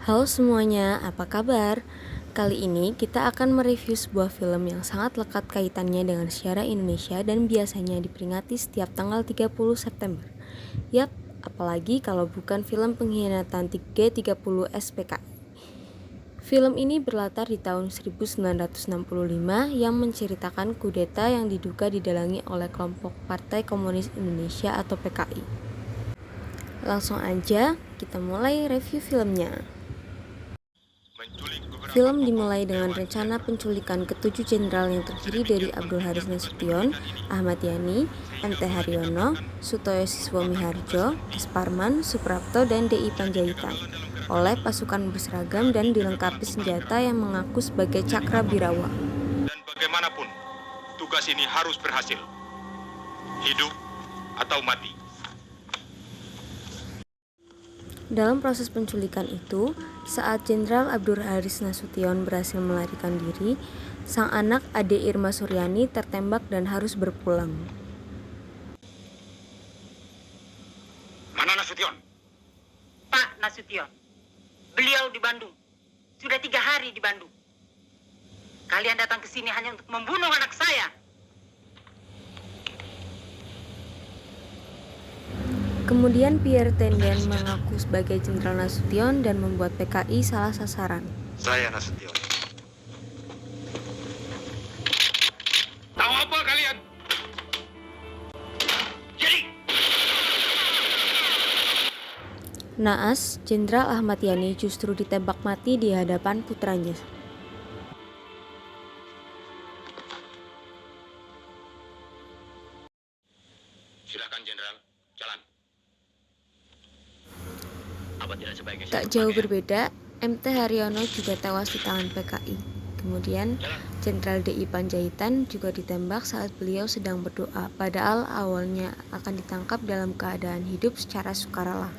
Halo semuanya, apa kabar? Kali ini kita akan mereview sebuah film yang sangat lekat kaitannya dengan sejarah Indonesia dan biasanya diperingati setiap tanggal 30 September. Yap, apalagi kalau bukan film pengkhianatan G30 SPKI. Film ini berlatar di tahun 1965 yang menceritakan kudeta yang diduga didalangi oleh kelompok Partai Komunis Indonesia atau PKI. Langsung aja kita mulai review filmnya. Film dimulai dengan rencana penculikan ketujuh jenderal yang terdiri dari Abdul Haris Nasution, Ahmad Yani, MT Haryono, Sutoyo Siswomiharjo, S. Parman, Suprapto, dan DI Panjaitan oleh pasukan berseragam dan dilengkapi senjata yang mengaku sebagai Cakra Birawa. Dan bagaimanapun, tugas ini harus berhasil. Hidup atau mati. Dalam proses penculikan itu, saat Jenderal Abdul Haris Nasution berhasil melarikan diri, sang anak Ade Irma Suryani tertembak dan harus berpulang. Mana Nasution? Pak Nasution, beliau di Bandung. Sudah 3 hari di Bandung. Kalian datang ke sini hanya untuk membunuh anak saya. Kemudian Pierre Tenden mengaku sebagai Jenderal Nasution dan membuat PKI salah sasaran. Saya Nasution. Tahu apa kalian? Jadi. Naas, Jenderal Ahmad Yani justru ditembak mati di hadapan putranya. Silakan Jenderal, jalan. Tak jauh berbeda, MT Haryono juga tewas di tangan PKI. Kemudian, Jenderal DI Panjaitan juga ditembak saat beliau sedang berdoa, padahal awalnya akan ditangkap dalam keadaan hidup secara sukarela.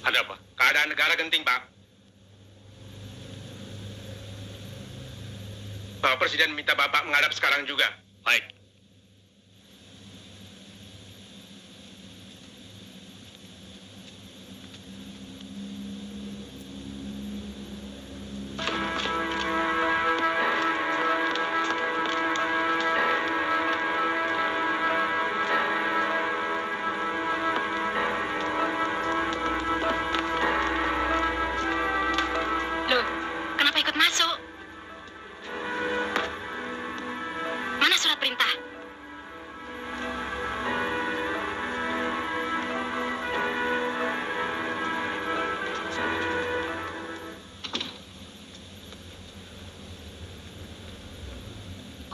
Ada apa? Keadaan negara genting, Pak. Bapak Presiden minta Bapak menghadap sekarang juga. Baik. Loh, kenapa ikut masuk? Mana surat perintah?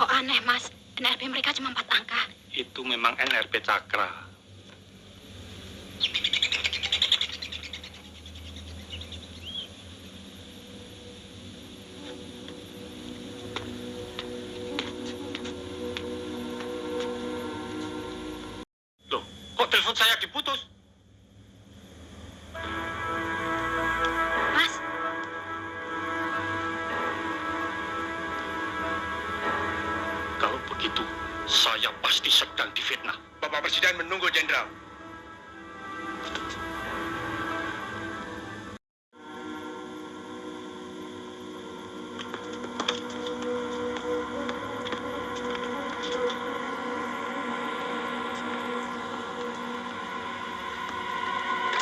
Kok aneh, Mas? NRP mereka cuma 4 angka. Itu memang NRP Cakra. Loh, kok telepon saya diputus? Mas, Kalau begitu, saya pasti sedang difitnah. Bapak Presiden menunggu, Jenderal.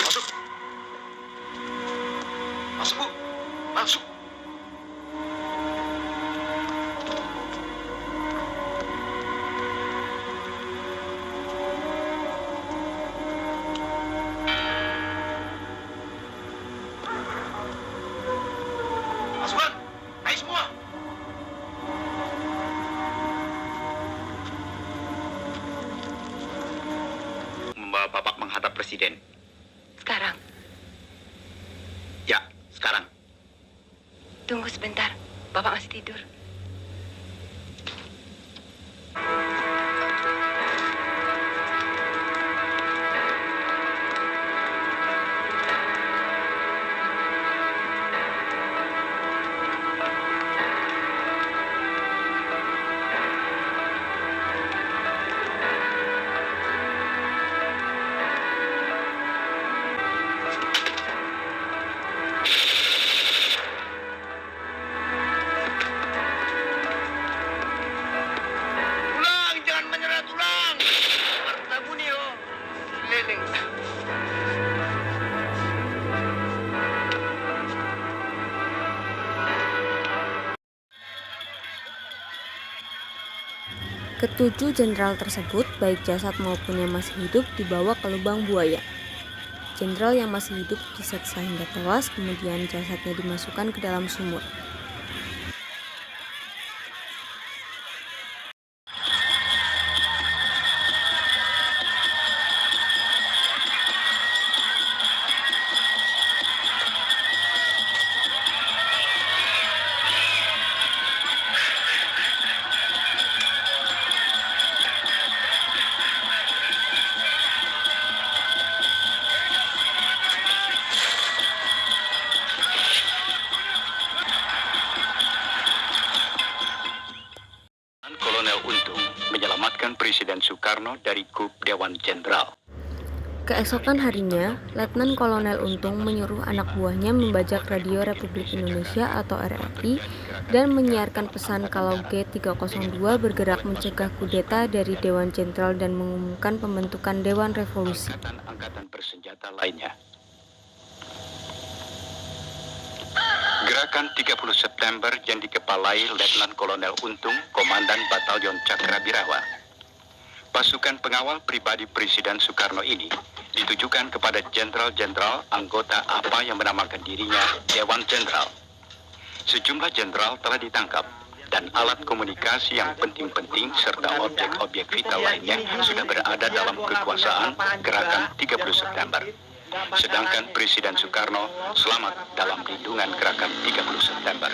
Masuk. Masuk, Bu. Masuk. Presiden. Sekarang, Ya, sekarang. tunggu sebentar. Bapak masih tidur. Tulang, jangan menyerah tulang. Harta Bunio. Leleng. Ketujuh jenderal tersebut, baik jasad maupun yang masih hidup, dibawa ke lubang buaya. Jenderal yang masih hidup diseksa hingga tewas, kemudian jasadnya dimasukkan ke dalam sumur. Kolonel Untung menyelamatkan Presiden Soekarno dari kup Dewan Jenderal. Keesokan harinya, Letnan Kolonel Untung menyuruh anak buahnya membajak Radio Republik Indonesia atau RRI dan menyiarkan pesan kalau G302 bergerak mencegah kudeta dari Dewan Jenderal dan mengumumkan pembentukan Dewan Revolusi. Angkatan bersenjata lainnya. Gerakan 30 September yang dikepalai Letnan Kolonel Untung, Komandan Batalion Cakrabirawa. Pasukan pengawal pribadi Presiden Soekarno ini ditujukan kepada jenderal-jenderal anggota APA yang menamakan dirinya Dewan Jenderal. Sejumlah jenderal telah ditangkap dan alat komunikasi yang penting-penting serta objek-objek vital lainnya sudah berada dalam kekuasaan Gerakan 30 September. Sedangkan Presiden Soekarno selamat dalam lindungan Gerakan 30 September.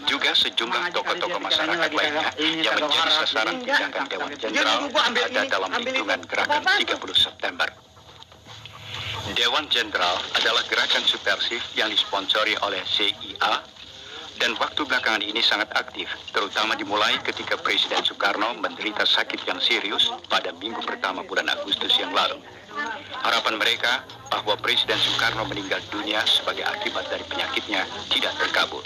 Juga sejumlah tokoh-tokoh masyarakat lainnya yang menjadi sasaran tindakan Dewan Jenderal ada dalam lindungan Gerakan 30 September. Dewan Jenderal adalah gerakan subversif yang disponsori oleh CIA dan waktu belakangan ini sangat aktif, terutama dimulai ketika Presiden Soekarno menderita sakit yang serius pada minggu pertama bulan Agustus yang lalu. Harapan mereka bahwa Presiden Soekarno meninggal dunia sebagai akibat dari penyakitnya tidak terkabul.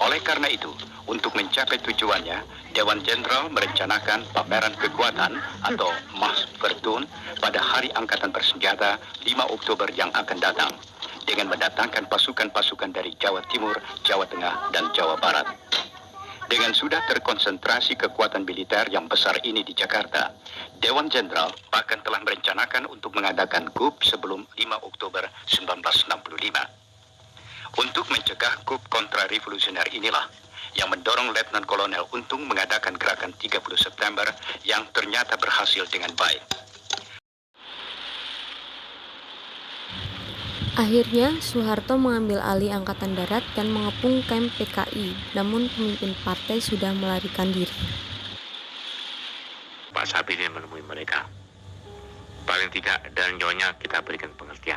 Oleh karena itu, untuk mencapai tujuannya, Dewan Jenderal merencanakan pameran kekuatan atau Maskvertun pada Hari Angkatan Bersenjata 5 Oktober yang akan datang, dengan mendatangkan pasukan-pasukan dari Jawa Timur, Jawa Tengah, dan Jawa Barat. Dengan sudah terkonsentrasi kekuatan militer yang besar ini di Jakarta, Dewan Jenderal bahkan telah merencanakan untuk mengadakan KUP sebelum 5 Oktober 1965. Untuk mencegah KUP kontra-revolusioner inilah yang mendorong Letnan Kolonel Untung mengadakan Gerakan 30 September yang ternyata berhasil dengan baik. Akhirnya, Soeharto mengambil alih Angkatan Darat dan mengepung kamp PKI, namun pemimpin partai sudah melarikan diri. Pak Sabirin menemui mereka. Paling tidak dan nyonya kita berikan pengertian.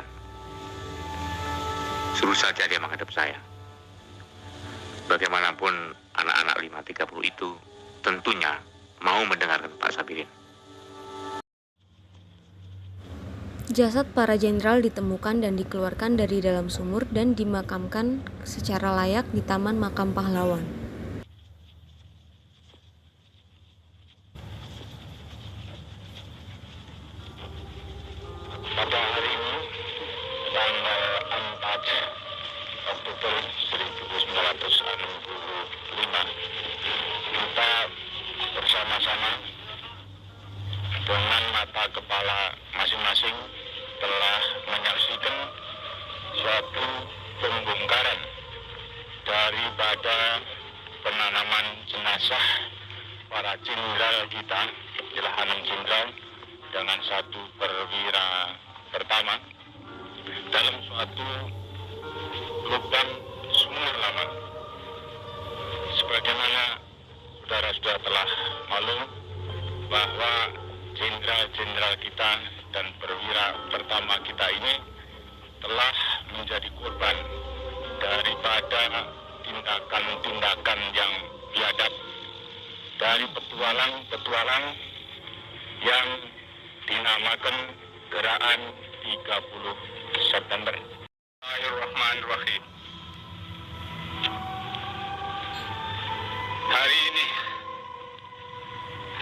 Suruh saja dia menghadap saya. Bagaimanapun anak-anak 530 itu tentunya mau mendengarkan Pak Sabirin. Jasad para jenderal ditemukan dan dikeluarkan dari dalam sumur dan dimakamkan secara layak di Taman Makam Pahlawan. Pada hari ini, tanggal 4 Oktober 1965, kita bersama-sama dengan mata kepala masing-masing telah menyaksikan suatu pembongkaran daripada penanaman jenazah para jenderal kita, jelas 6 jenderal dengan 1 perwira pertama dalam suatu lubang sumur lama. Sebagaimana saudara-saudara telah maklum bahwa jenderal-jenderal kita dan perwira pertama kita ini telah menjadi korban daripada tindakan-tindakan yang biadab dari petualang yang dinamakan Gerakan 30 September. Bismillahirrahmanirrahim. Hari ini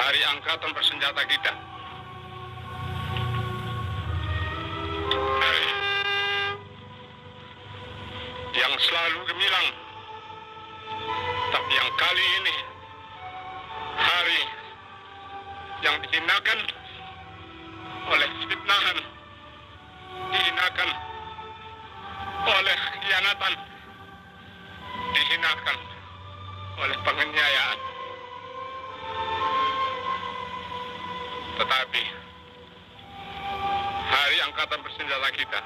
hari angkatan bersenjata kita. Hari yang selalu gemilang, tapi yang kali ini hari yang dihinakan oleh fitnahan, dihinakan oleh khianatan, dihinakan oleh penganiayaan. Tetapi hari angkatan bersenjata kita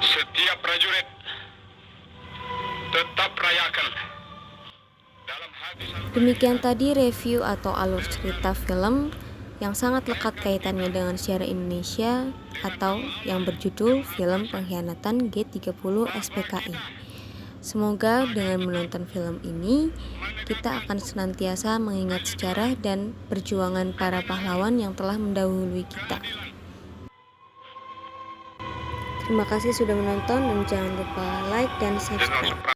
setiap prajurit tetap rayakan dalam hati. Demikian tadi review atau alur cerita film yang sangat lekat kaitannya dengan sejarah Indonesia atau yang berjudul Film Pengkhianatan G30 SPKI. Semoga dengan menonton film ini kita akan senantiasa mengingat sejarah dan perjuangan para pahlawan yang telah mendahului kita. Terima kasih sudah menonton dan jangan lupa like dan subscribe.